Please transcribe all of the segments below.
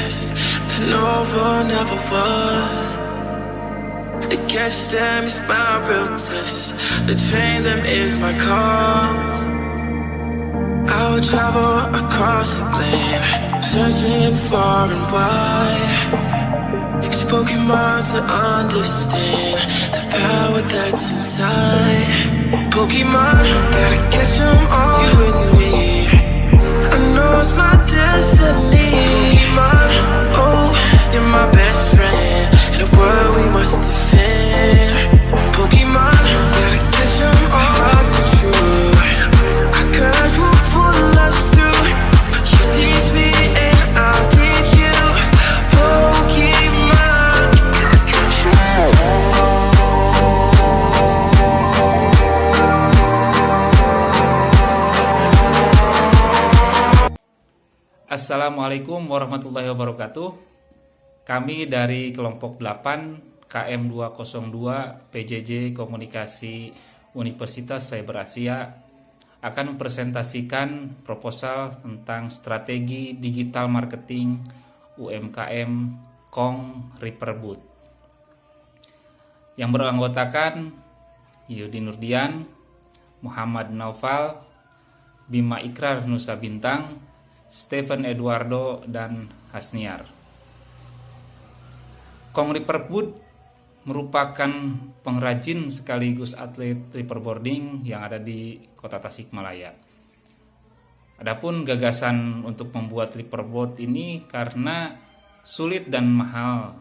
best that no one ever was. Against them is my real test. The train them is my cause. I will travel across the land, searching far and wide. Use Pokemon to understand the power that's inside. Pokemon, gotta catch them all with me. I know it's my destiny. Pokemon, oh, you're my best friend. In a world we must defend. Pokemon, gotta catch them all to true. I could you pull us through. You teach me and I'll teach you. Pokemon, catch them all. Assalamualaikum warahmatullahi wabarakatuh. Kami dari kelompok 8 KM 202 PJJ Komunikasi Universitas Cyber Asia akan mempresentasikan proposal tentang strategi digital marketing UMKM Kong Riperbut yang beranggotakan Yudi Nurdian, Muhammad Naufal, Bima Ikrar Nusa Bintang, Stephen Eduardo, dan Hasniar. Kong Riperbut merupakan pengrajin sekaligus atlet riverboarding yang ada di kota Tasikmalaya. Adapun gagasan untuk membuat riverboard ini karena sulit dan mahal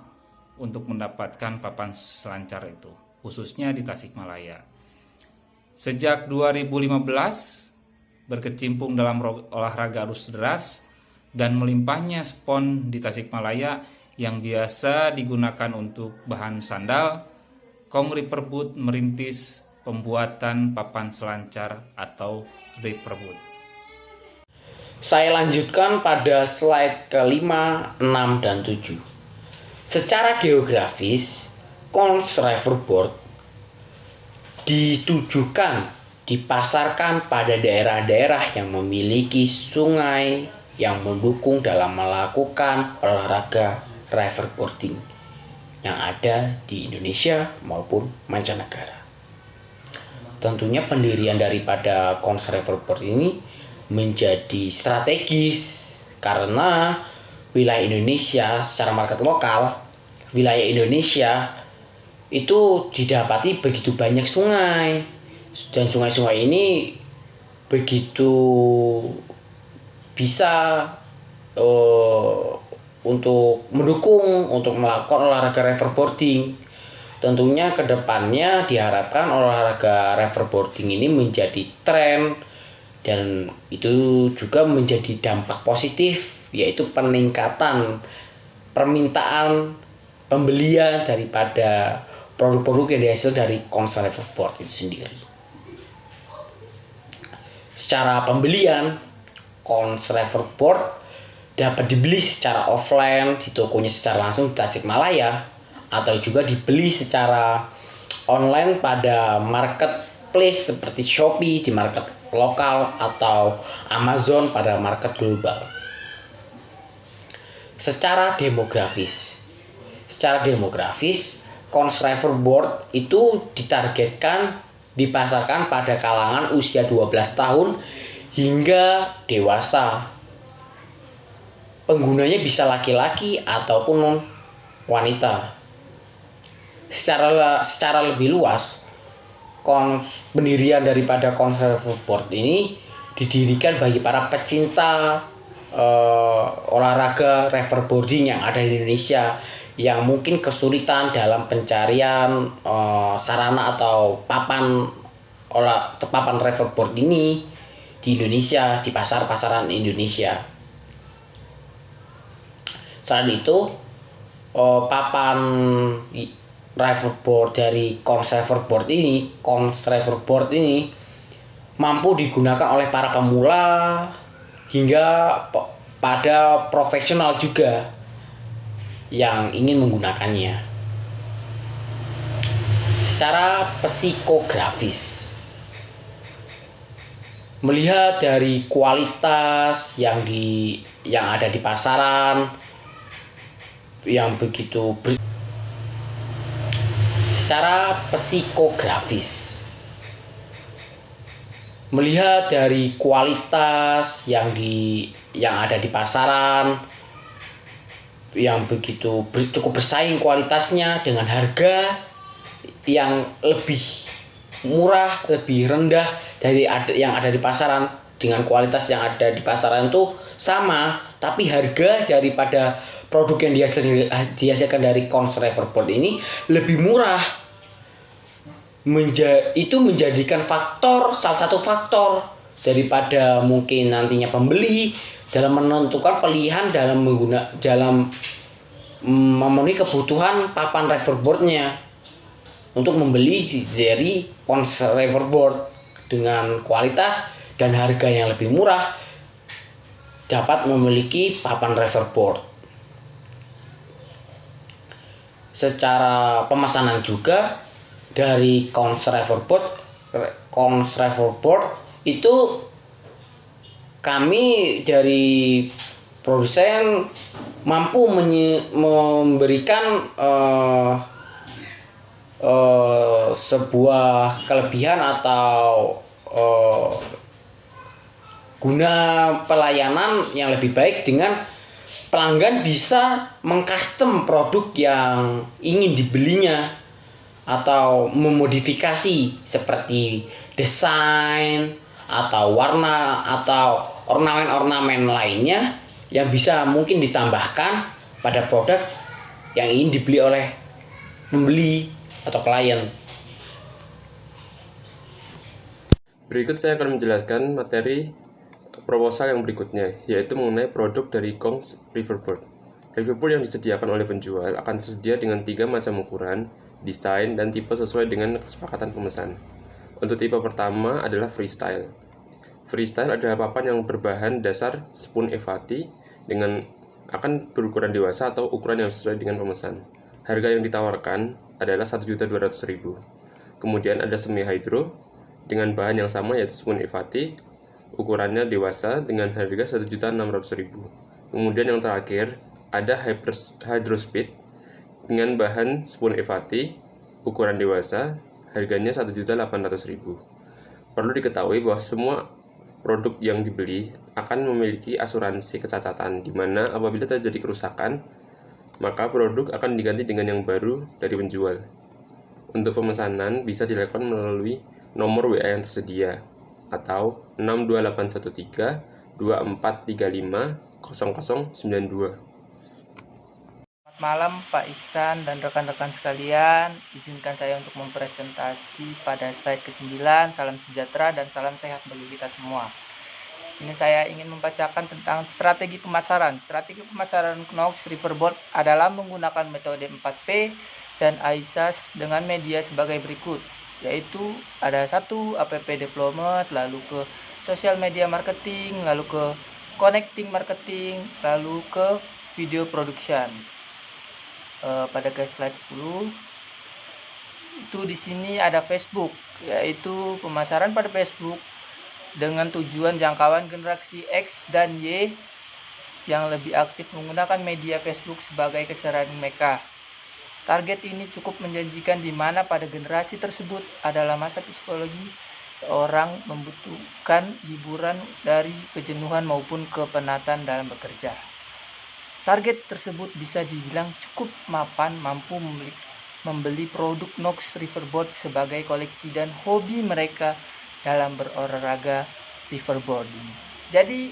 untuk mendapatkan papan selancar itu, khususnya di Tasikmalaya. Sejak 2015 berkecimpung dalam olahraga arus deras dan melimpahnya spon di Tasikmalaya yang biasa digunakan untuk bahan sandal, Kong Riperbut merintis pembuatan papan selancar atau riverboard. Saya lanjutkan pada slide ke-5, 6, dan 7. Secara geografis, Kong Riverboard dipasarkan pada daerah-daerah yang memiliki sungai yang mendukung dalam melakukan olahraga riverboarding yang ada di Indonesia maupun mancanegara. Tentunya pendirian daripada Kong Riverboard ini menjadi strategis karena wilayah Indonesia secara market lokal, wilayah Indonesia itu didapati begitu banyak sungai. Dan sungai-sungai ini begitu bisa untuk mendukung untuk melakukan olahraga riverboarding. Tentunya kedepannya diharapkan olahraga riverboarding ini menjadi tren dan itu juga menjadi dampak positif, yaitu peningkatan permintaan pembelian daripada produk-produk yang dihasil dari Kong Riverboard itu sendiri. Secara pembelian, Kong Riverboard dapat dibeli secara offline di tokonya secara langsung di Tasikmalaya atau juga dibeli secara online pada marketplace seperti Shopee di market lokal atau Amazon pada market global. Secara demografis, Kong Riverboard itu ditargetkan dipasarkan pada kalangan usia 12 tahun hingga dewasa. Penggunanya bisa laki-laki ataupun wanita. Secara lebih luas, pendirian daripada Kong Riverboard ini didirikan bagi para pecinta olahraga riverboarding yang ada di Indonesia yang mungkin kesulitan dalam pencarian sarana atau papan riverboard ini di Indonesia, di pasaran Indonesia. Selain itu, papan riverboard dari Kong Riverboard ini mampu digunakan oleh para pemula hingga pada profesional juga yang ingin menggunakannya. Secara psikografis, melihat dari kualitas yang ada di pasaran, yang begitu secara psikografis. Melihat dari kualitas yang ada di pasaran yang begitu cukup bersaing kualitasnya dengan harga yang lebih murah, lebih rendah dari yang ada di pasaran, dengan kualitas yang ada di pasaran itu sama, tapi harga daripada produk yang dihasilkan dari Kons Reverboard ini lebih murah. Itu menjadikan salah satu faktor daripada mungkin nantinya pembeli dalam menentukan pilihan dalam memenuhi kebutuhan papan reverboardnya untuk membeli dari Kons Reverboard dengan kualitas dan harga yang lebih murah, dapat memiliki papan reverboard. Secara pemesanan juga dari Kons Reverboard itu kami dari produsen mampu memberikan sebuah kelebihan atau guna pelayanan yang lebih baik, dengan pelanggan bisa mengcustom produk yang ingin dibelinya atau memodifikasi seperti desain atau warna atau ornamen-ornamen lainnya yang bisa mungkin ditambahkan pada produk yang ingin dibeli oleh pembeli atau klien. Berikut saya akan menjelaskan materi proposal yang berikutnya, yaitu mengenai produk dari Kons Reverboard. Reverboard yang disediakan oleh penjual akan tersedia dengan 3 macam ukuran, desain, dan tipe sesuai dengan kesepakatan pemesan. Untuk tipe pertama adalah freestyle. Freestyle adalah papan yang berbahan dasar spun Evati dengan akan berukuran dewasa atau ukuran yang sesuai dengan pemesan. Harga yang ditawarkan adalah 1.200.000. Kemudian ada semi hydro dengan bahan yang sama yaitu spun Evati, ukurannya dewasa dengan harga 1.600.000. Kemudian yang terakhir ada hydrospeed dengan bahan spun Evati, ukuran dewasa, harganya 1.800.000. Perlu diketahui bahwa semua produk yang dibeli akan memiliki asuransi kecacatan, di mana apabila terjadi kerusakan, maka produk akan diganti dengan yang baru dari penjual. Untuk pemesanan bisa dilakukan melalui nomor WA yang tersedia, atau 62813 2435 0092. Selamat malam Pak Iksan dan rekan-rekan sekalian. Izinkan saya untuk mempresentasi pada slide ke-9. Salam sejahtera dan salam sehat bagi kita semua. Di sini saya ingin membacakan tentang strategi pemasaran. Strategi pemasaran Kons Reverboard adalah menggunakan metode 4P dan ISAS dengan media sebagai berikut, yaitu ada 1. app development, lalu ke social media marketing, lalu ke connecting marketing, lalu ke video production. Pada slide 10 itu di sini ada Facebook, yaitu pemasaran pada Facebook dengan tujuan jangkauan generasi X dan Y yang lebih aktif menggunakan media Facebook sebagai keseharian mereka. Target ini cukup menjanjikan, di mana pada generasi tersebut adalah masa psikologi seorang membutuhkan hiburan dari kejenuhan maupun kepenatan dalam bekerja. Target tersebut bisa dibilang cukup mapan, mampu membeli produk Kons Reverboard sebagai koleksi dan hobi mereka dalam berolahraga reverboarding. Jadi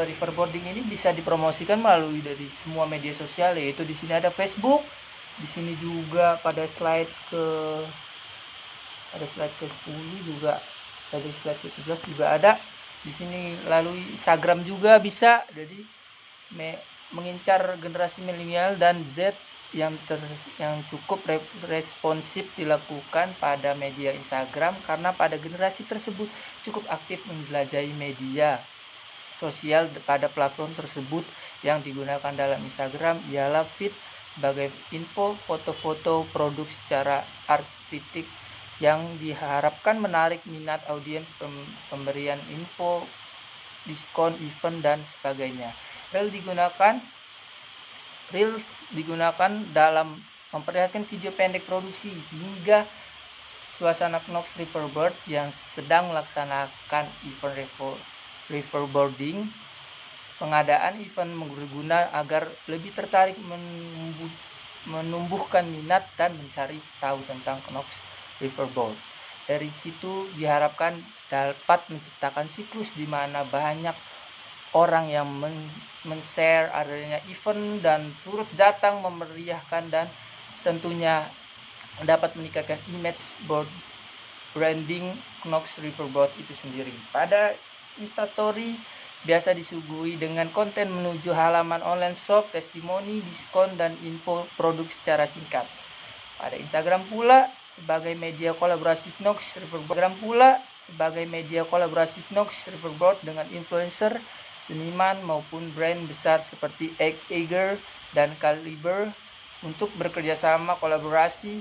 reverboarding ini bisa dipromosikan melalui dari semua media sosial, yaitu di sini ada Facebook, di sini juga pada slide ke-10 juga, pada slide ke-11 juga ada. Di sini lalu Instagram juga bisa. Jadi mengincar generasi milenial dan Z yang cukup responsif dilakukan pada media Instagram, karena pada generasi tersebut cukup aktif menjelajahi media sosial pada platform tersebut. Yang digunakan dalam Instagram ialah feed sebagai info, foto-foto produk secara artistik yang diharapkan menarik minat audiens, pemberian info, diskon, event, dan sebagainya. Rel digunakan Reels digunakan dalam memperlihatkan video pendek produksi hingga suasana Knox Riverbird yang sedang melaksanakan event riverboarding. Pengadaan event berguna agar lebih tertarik menumbuhkan minat dan mencari tahu tentang Knox Riverboard. Dari situ diharapkan dapat menciptakan siklus di mana banyak orang yang men-share adanya event dan turut datang memeriahkan, dan tentunya dapat meningkatkan image board branding Knox Riverboard itu sendiri. Pada Instastory biasa disuguhi dengan konten menuju halaman online shop, testimoni, diskon, dan info produk secara singkat. Pada Instagram pula sebagai media kolaborasi Knox Riverboard dengan influencer, seniman maupun brand besar seperti Eiger dan Caliber untuk bekerjasama kolaborasi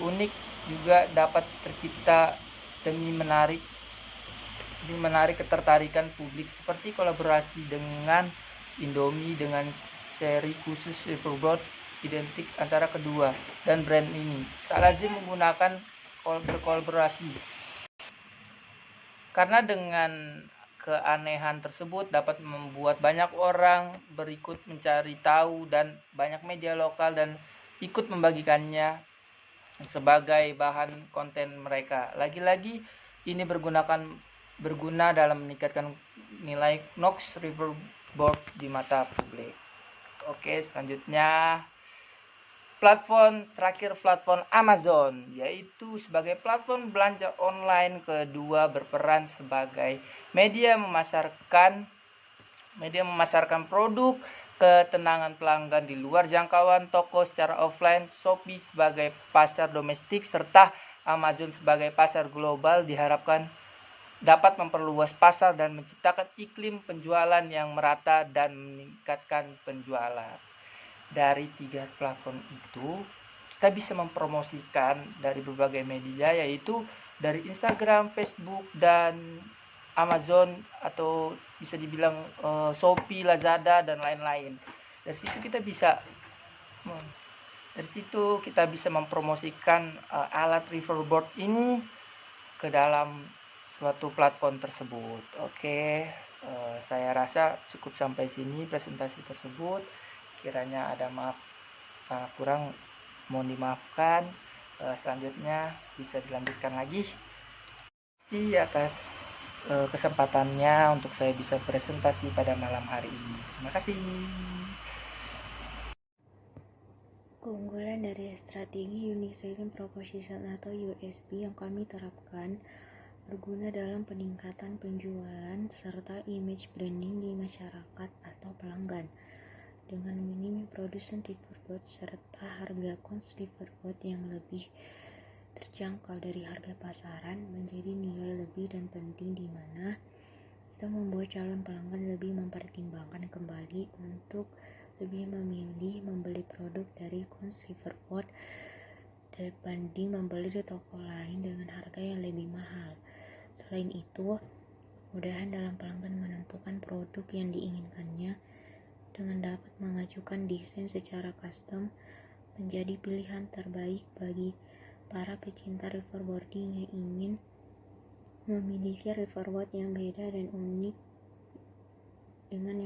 unik juga dapat tercipta demi menarik ketertarikan publik, seperti kolaborasi dengan Indomie dengan seri khusus Riverboard identik antara kedua dan brand ini. Tak lazim menggunakan berkolaborasi, karena dengan keanehan tersebut dapat membuat banyak orang berikut mencari tahu, dan banyak media lokal dan ikut membagikannya sebagai bahan konten mereka. Lagi-lagi ini berguna dalam meningkatkan nilai Knox Riverboard di mata publik. Oke, selanjutnya platform Amazon, yaitu sebagai platform belanja online kedua berperan sebagai media memasarkan produk ketenangan pelanggan di luar jangkauan toko secara offline. Shopee sebagai pasar domestik serta Amazon sebagai pasar global diharapkan dapat memperluas pasar dan menciptakan iklim penjualan yang merata dan meningkatkan penjualan. Dari 3 platform itu kita bisa mempromosikan dari berbagai media, yaitu dari Instagram, Facebook, dan Amazon, atau bisa dibilang Shopee, Lazada, dan lain-lain. Dari situ kita bisa mempromosikan alat Riverboard ini ke dalam suatu platform tersebut. Oke, saya rasa cukup sampai sini presentasi tersebut. Kiranya ada salah kurang mohon dimaafkan. Selanjutnya bisa dilanjutkan lagi. Terima kasih atas kesempatannya untuk saya bisa presentasi pada malam hari ini. Terima kasih. Keunggulan dari strategi Unique Selling Proposition atau USP yang kami terapkan berguna dalam peningkatan penjualan serta image branding di masyarakat atau pelanggan. Dengan minimnya produsen Riverboard serta harga kons Riverboard yang lebih terjangkau dari harga pasaran menjadi nilai lebih dan penting, di mana itu membuat calon pelanggan lebih mempertimbangkan kembali untuk lebih memilih membeli produk dari kons Riverboard dibanding membeli di toko lain dengan harga yang lebih mahal. Selain itu, kemudahan dalam pelanggan menentukan produk yang diinginkannya dengan dapat mengajukan desain secara custom menjadi pilihan terbaik bagi para pecinta riverboarding yang ingin memiliki riverboard yang beda dan unik dengan yang